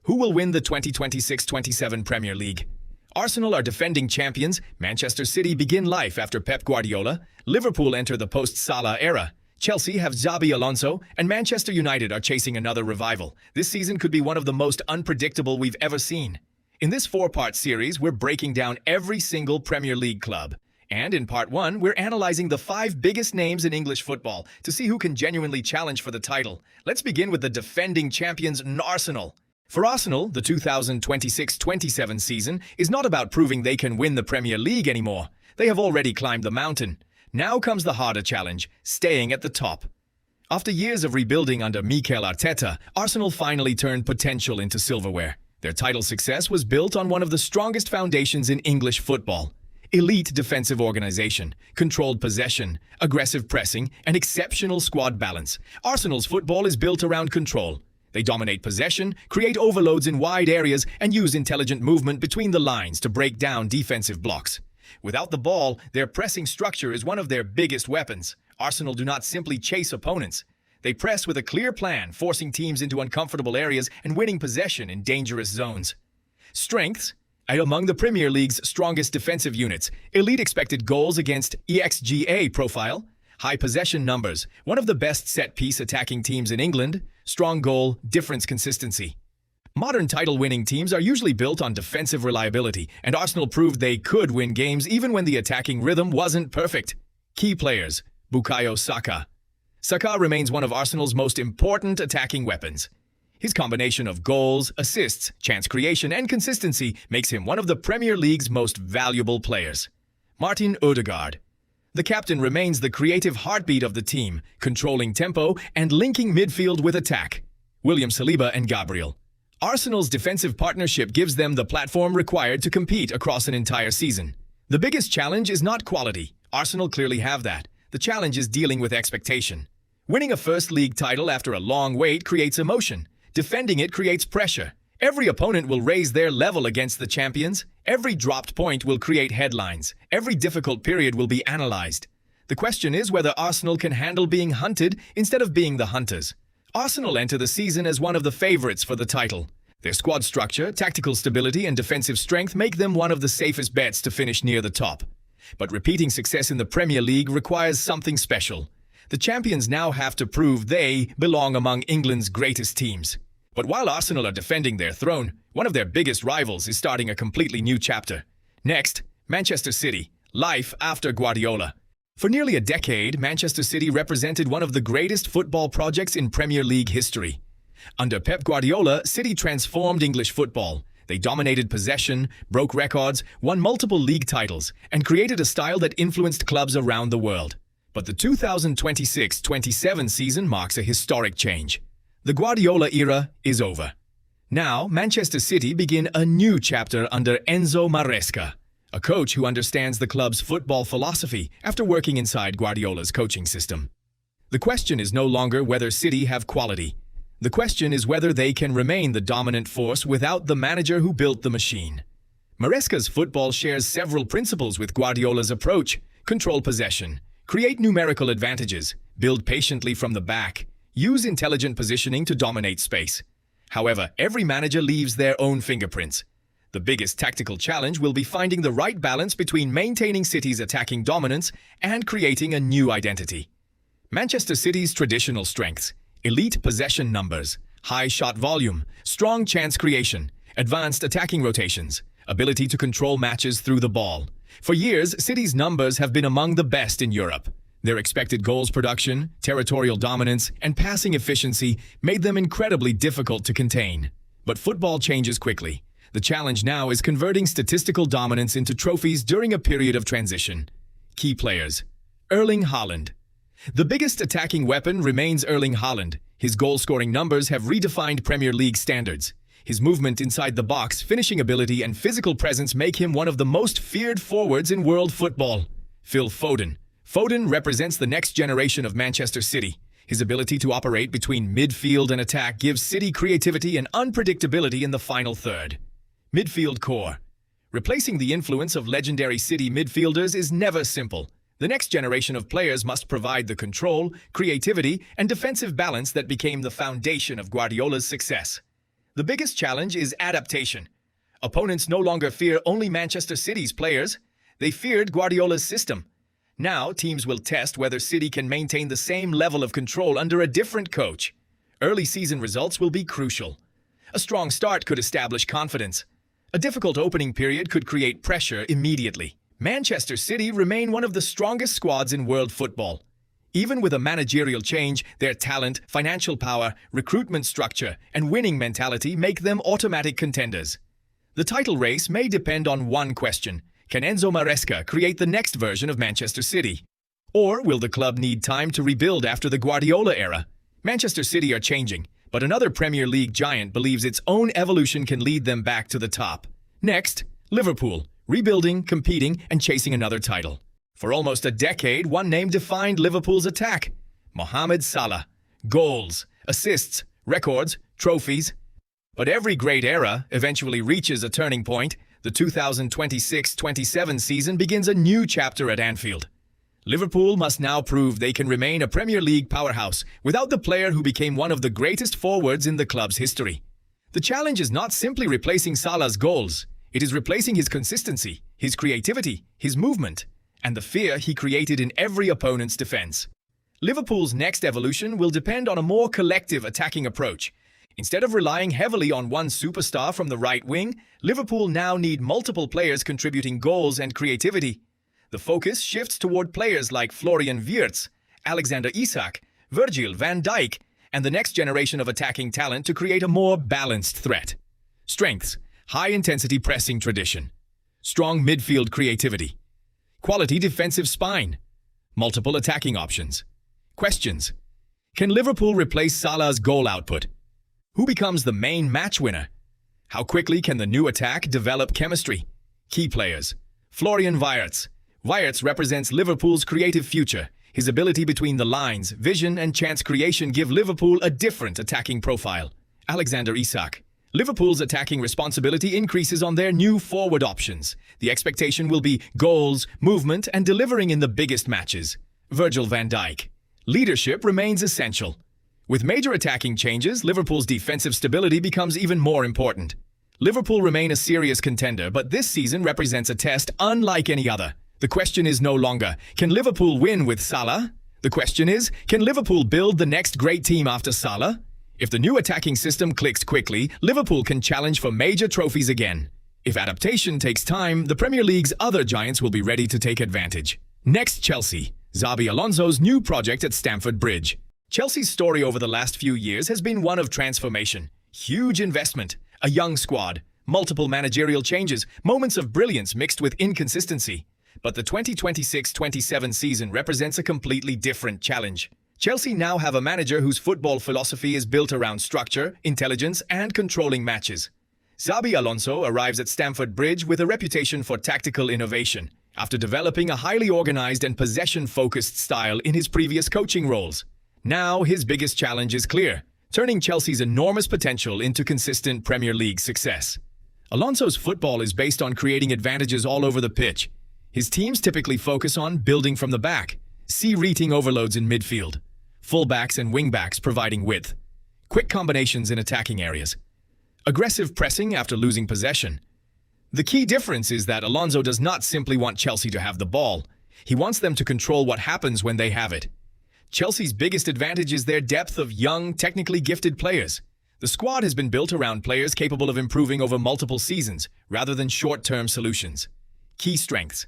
Who will win the 2026-27 Premier League? Arsenal are defending champions, Manchester City begin life after Pep Guardiola, Liverpool enter the post-Salah era, Chelsea have Xabi Alonso, and Manchester United are chasing another revival. This season could be one of the most unpredictable we've ever seen. In this four-part series, we're breaking down every single Premier League club. And in part one, we're analyzing the 5 biggest names in English football to see who can genuinely challenge for the title. Let's begin with the defending champions, Arsenal. For Arsenal, the 2026-27 season is not about proving they can win the Premier League anymore. They have already climbed the mountain. Now comes the harder challenge, staying at the top. After years of rebuilding under Mikel Arteta, Arsenal finally turned potential into silverware. Their title success was built on one of the strongest foundations in English football. Elite defensive organization, controlled possession, aggressive pressing, and exceptional squad balance. Arsenal's football is built around control. They dominate possession, create overloads in wide areas, and use intelligent movement between the lines to break down defensive blocks. Without the ball, their pressing structure is one of their biggest weapons. Arsenal do not simply chase opponents. They press with a clear plan, forcing teams into uncomfortable areas and winning possession in dangerous zones. Strengths: among the Premier League's strongest defensive units, elite expected goals against (EXGA) profile, high possession numbers, one of the best set-piece attacking teams in England, strong goal difference consistency. Modern title-winning teams are usually built on defensive reliability, and Arsenal proved they could win games even when the attacking rhythm wasn't perfect. Key players: Bukayo Saka. Saka remains one of Arsenal's most important attacking weapons. His combination of goals, assists, chance creation, and consistency makes him one of the Premier League's most valuable players. Martin Odegaard. The captain remains the creative heartbeat of the team, controlling tempo and linking midfield with attack. William Saliba and Gabriel. Arsenal's defensive partnership gives them the platform required to compete across an entire season. The biggest challenge is not quality. Arsenal clearly have that. The challenge is dealing with expectation. Winning a first league title after a long wait creates emotion. Defending it creates pressure. Every opponent will raise their level against the champions. Every dropped point will create headlines. Every difficult period will be analyzed. The question is whether Arsenal can handle being hunted instead of being the hunters. Arsenal enter the season as one of the favorites for the title. Their squad structure, tactical stability, and defensive strength make them one of the safest bets to finish near the top. But repeating success in the Premier League requires something special. The champions now have to prove they belong among England's greatest teams. But while Arsenal are defending their throne, one of their biggest rivals is starting a completely new chapter. Next, Manchester City, life after Guardiola. For nearly a decade, Manchester City represented one of the greatest football projects in Premier League history. Under Pep Guardiola, City transformed English football. They dominated possession, broke records, won multiple league titles, and created a style that influenced clubs around the world. But the 2026-27 season marks a historic change. The Guardiola era is over. Now, Manchester City begin a new chapter under Enzo Maresca, a coach who understands the club's football philosophy after working inside Guardiola's coaching system. The question is no longer whether City have quality. The question is whether they can remain the dominant force without the manager who built the machine. Maresca's football shares several principles with Guardiola's approach: control possession, create numerical advantages, build patiently from the back, use intelligent positioning to dominate space. However, every manager leaves their own fingerprints. The biggest tactical challenge will be finding the right balance between maintaining City's attacking dominance and creating a new identity. Manchester City's traditional strengths: elite possession numbers, high shot volume, strong chance creation, advanced attacking rotations, ability to control matches through the ball. For years, City's numbers have been among the best in Europe. Their expected goals production, territorial dominance, and passing efficiency made them incredibly difficult to contain. But football changes quickly. The challenge now is converting statistical dominance into trophies during a period of transition. Key players: Erling Haaland. The biggest attacking weapon remains Erling Haaland. His goal-scoring numbers have redefined Premier League standards. His movement inside the box, finishing ability, and physical presence make him one of the most feared forwards in world football. Phil Foden. Foden represents the next generation of Manchester City. His ability to operate between midfield and attack gives City creativity and unpredictability in the final third. Midfield core. Replacing the influence of legendary City midfielders is never simple. The next generation of players must provide the control, creativity, and defensive balance that became the foundation of Guardiola's success. The biggest challenge is adaptation. Opponents no longer fear only Manchester City's players. They feared Guardiola's system. Now, teams will test whether City can maintain the same level of control under a different coach. Early season results will be crucial. A strong start could establish confidence. A difficult opening period could create pressure immediately. Manchester City remain one of the strongest squads in world football. Even with a managerial change, their talent, financial power, recruitment structure, and winning mentality make them automatic contenders. The title race may depend on one question: can Enzo Maresca create the next version of Manchester City? Or will the club need time to rebuild after the Guardiola era? Manchester City are changing, but another Premier League giant believes its own evolution can lead them back to the top. Next, Liverpool, rebuilding, competing, and chasing another title. For almost a decade, one name defined Liverpool's attack: Mohamed Salah. Goals, assists, records, trophies. But every great era eventually reaches a turning point. The 2026-27 season begins a new chapter at Anfield. Liverpool must now prove they can remain a Premier League powerhouse without the player who became one of the greatest forwards in the club's history. The challenge is not simply replacing Salah's goals. It is replacing his consistency, his creativity, his movement, and the fear he created in every opponent's defense. Liverpool's next evolution will depend on a more collective attacking approach. Instead of relying heavily on one superstar from the right wing, Liverpool now need multiple players contributing goals and creativity. The focus shifts toward players like Florian Wirtz, Alexander Isak, Virgil van Dijk, and the next generation of attacking talent to create a more balanced threat. Strengths: high-intensity pressing tradition, strong midfield creativity, quality defensive spine, multiple attacking options. Questions: can Liverpool replace Salah's goal output? Who becomes the main match winner? How quickly can the new attack develop chemistry? Key players: Florian Wirtz. Wirtz represents Liverpool's creative future. His ability between the lines, vision, and chance creation give Liverpool a different attacking profile. Alexander Isak. Liverpool's attacking responsibility increases on their new forward options. The expectation will be goals, movement, and delivering in the biggest matches. Virgil van Dijk. Leadership remains essential. With major attacking changes, Liverpool's defensive stability becomes even more important. Liverpool remain a serious contender, but this season represents a test unlike any other. The question is no longer, can Liverpool win with Salah? The question is, can Liverpool build the next great team after Salah? If the new attacking system clicks quickly, Liverpool can challenge for major trophies again. If adaptation takes time, the Premier League's other giants will be ready to take advantage. Next, Chelsea. Xabi Alonso's new project at Stamford Bridge. Chelsea's story over the last few years has been one of transformation. Huge investment, a young squad, multiple managerial changes, moments of brilliance mixed with inconsistency. But the 2026-27 season represents a completely different challenge. Chelsea now have a manager whose football philosophy is built around structure, intelligence, and controlling matches. Xabi Alonso arrives at Stamford Bridge with a reputation for tactical innovation, after developing a highly organized and possession-focused style in his previous coaching roles. Now, his biggest challenge is clear: turning Chelsea's enormous potential into consistent Premier League success. Alonso's football is based on creating advantages all over the pitch. His teams typically focus on building from the back, reaching overloads in midfield, fullbacks and wingbacks providing width, quick combinations in attacking areas, aggressive pressing after losing possession. The key difference is that Alonso does not simply want Chelsea to have the ball. He wants them to control what happens when they have it. Chelsea's biggest advantage is their depth of young, technically gifted players. The squad has been built around players capable of improving over multiple seasons, rather than short-term solutions. Key strengths: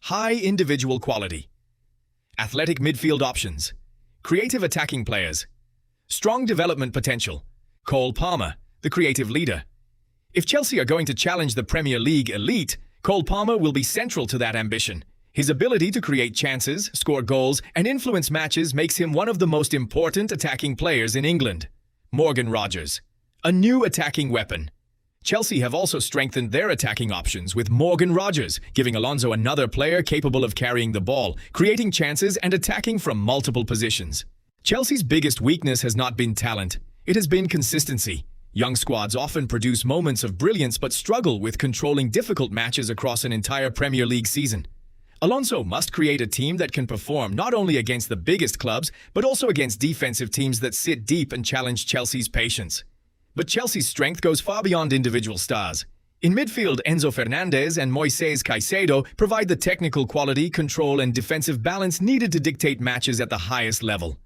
high individual quality, athletic midfield options, creative attacking players, strong development potential. Cole Palmer, the creative leader. If Chelsea are going to challenge the Premier League elite, Cole Palmer will be central to that ambition. His ability to create chances, score goals, and influence matches makes him one of the most important attacking players in England. Morgan Rogers, a new attacking weapon. Chelsea have also strengthened their attacking options with Morgan Rogers, giving Alonso another player capable of carrying the ball, creating chances, and attacking from multiple positions. Chelsea's biggest weakness has not been talent. It has been consistency. Young squads often produce moments of brilliance but struggle with controlling difficult matches across an entire Premier League season. Alonso must create a team that can perform not only against the biggest clubs, but also against defensive teams that sit deep and challenge Chelsea's patience. But Chelsea's strength goes far beyond individual stars. In midfield, Enzo Fernandez and Moises Caicedo provide the technical quality, control, and defensive balance needed to dictate matches at the highest level.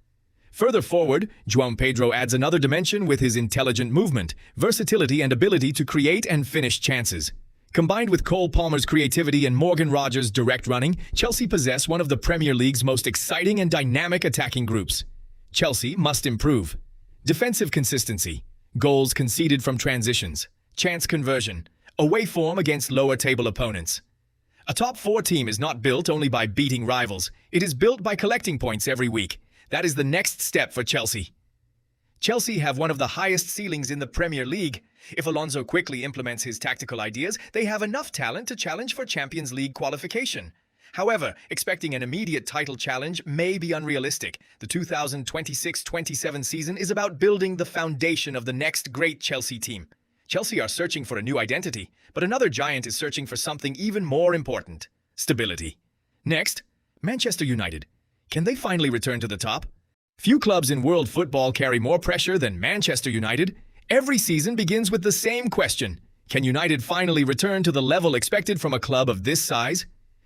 Further forward, João Pedro adds another dimension with his intelligent movement, versatility, and ability to create and finish chances. Combined with Cole Palmer's creativity and Morgan Rogers' direct running, Chelsea possess one of the Premier League's most exciting and dynamic attacking groups. Chelsea must improve. Defensive consistency, goals conceded from transitions, chance conversion, away form against lower-table opponents. A top-4 team is not built only by beating rivals. It is built by collecting points every week. That is the next step for Chelsea. Chelsea have one of the highest ceilings in the Premier League. If Alonso quickly implements his tactical ideas, they have enough talent to challenge for Champions League qualification. However, expecting an immediate title challenge may be unrealistic. The 2026-27 season is about building the foundation of the next great Chelsea team. Chelsea are searching for a new identity, but another giant is searching for something even more important: stability. Next, Manchester United. Can they finally return to the top? Few clubs in world football carry more pressure than Manchester United. Every season begins with the same question: can United finally return to the level expected from a club of this size?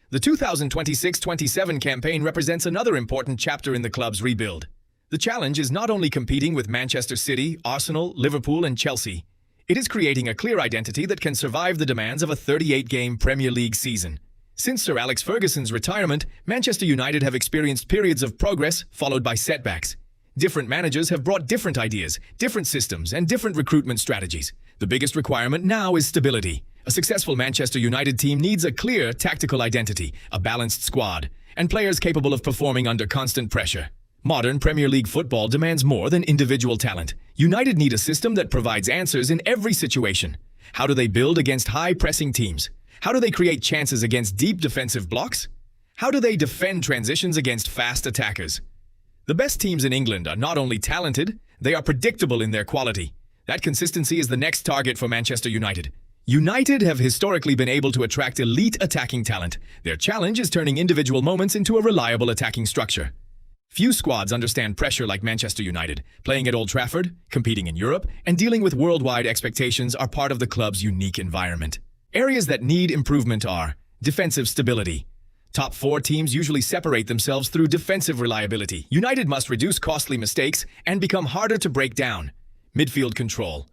The 2026-27 campaign represents another important chapter in the club's rebuild. The challenge is not only competing with Manchester City, Arsenal, Liverpool, and Chelsea. It is creating a clear identity that can survive the demands of a 38-game Premier League season. Since Sir Alex Ferguson's retirement, Manchester United have experienced periods of progress followed by setbacks. Different managers have brought different ideas, different systems, and different recruitment strategies. The biggest requirement now is stability. A successful Manchester United team needs a clear tactical identity, a balanced squad, and players capable of performing under constant pressure. Modern Premier League football demands more than individual talent. United need a system that provides answers in every situation. How do they build against high-pressing teams? How do they create chances against deep defensive blocks? How do they defend transitions against fast attackers? The best teams in England are not only talented, they are predictable in their quality. That consistency is the next target for Manchester United. United have historically been able to attract elite attacking talent. Their challenge is turning individual moments into a reliable attacking structure. Few squads understand pressure like Manchester United. Playing at Old Trafford, competing in Europe, and dealing with worldwide expectations are part of the club's unique environment. Areas that need improvement are defensive stability. Top 4 teams usually separate themselves through defensive reliability. United must reduce costly mistakes and become harder to break down. Midfield control.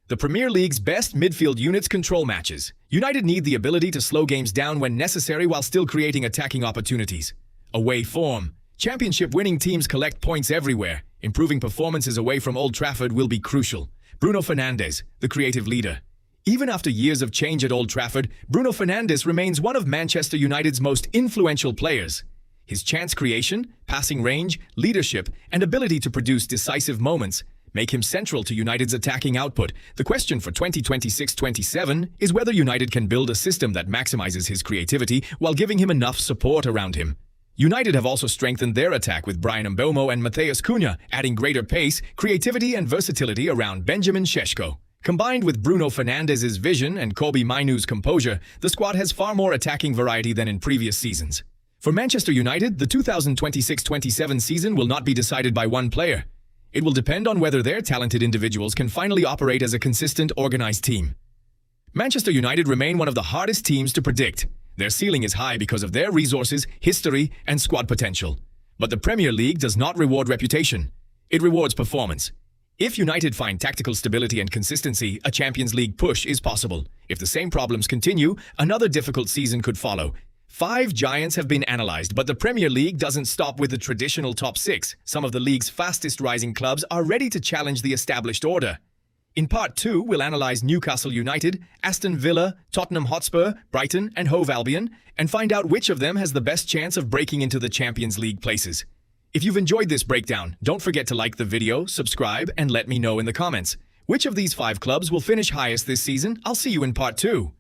The Premier League's best midfield units control matches. United need the ability to slow games down when necessary while still creating attacking opportunities. Away form. Championship-winning teams collect points everywhere. Improving performances away from Old Trafford will be crucial. Bruno Fernandes, the creative leader. Even after years of change at Old Trafford, Bruno Fernandes remains one of Manchester United's most influential players. His chance creation, passing range, leadership, and ability to produce decisive moments make him central to United's attacking output. The question for 2026-27 is whether United can build a system that maximizes his creativity while giving him enough support around him. United have also strengthened their attack with Brian Mbeumo and Matheus Cunha, adding greater pace, creativity, and versatility around Benjamin Sesko. Combined with Bruno Fernandes' vision and Kobbie Mainoo's composure, the squad has far more attacking variety than in previous seasons. For Manchester United, the 2026-27 season will not be decided by one player. It will depend on whether their talented individuals can finally operate as a consistent, organized team. Manchester United remain one of the hardest teams to predict. Their ceiling is high because of their resources, history, and squad potential. But the Premier League does not reward reputation. It rewards performance. If United find tactical stability and consistency, a Champions League push is possible. If the same problems continue, another difficult season could follow. 5 giants have been analyzed, but the Premier League doesn't stop with the traditional top 6. Some of the league's fastest rising clubs are ready to challenge the established order. In Part 2, we'll analyze Newcastle United, Aston Villa, Tottenham Hotspur, Brighton, and Hove Albion, and find out which of them has the best chance of breaking into the Champions League places. If you've enjoyed this breakdown, don't forget to like the video, subscribe, and let me know in the comments. Which of these 5 clubs will finish highest this season? I'll see you in Part 2.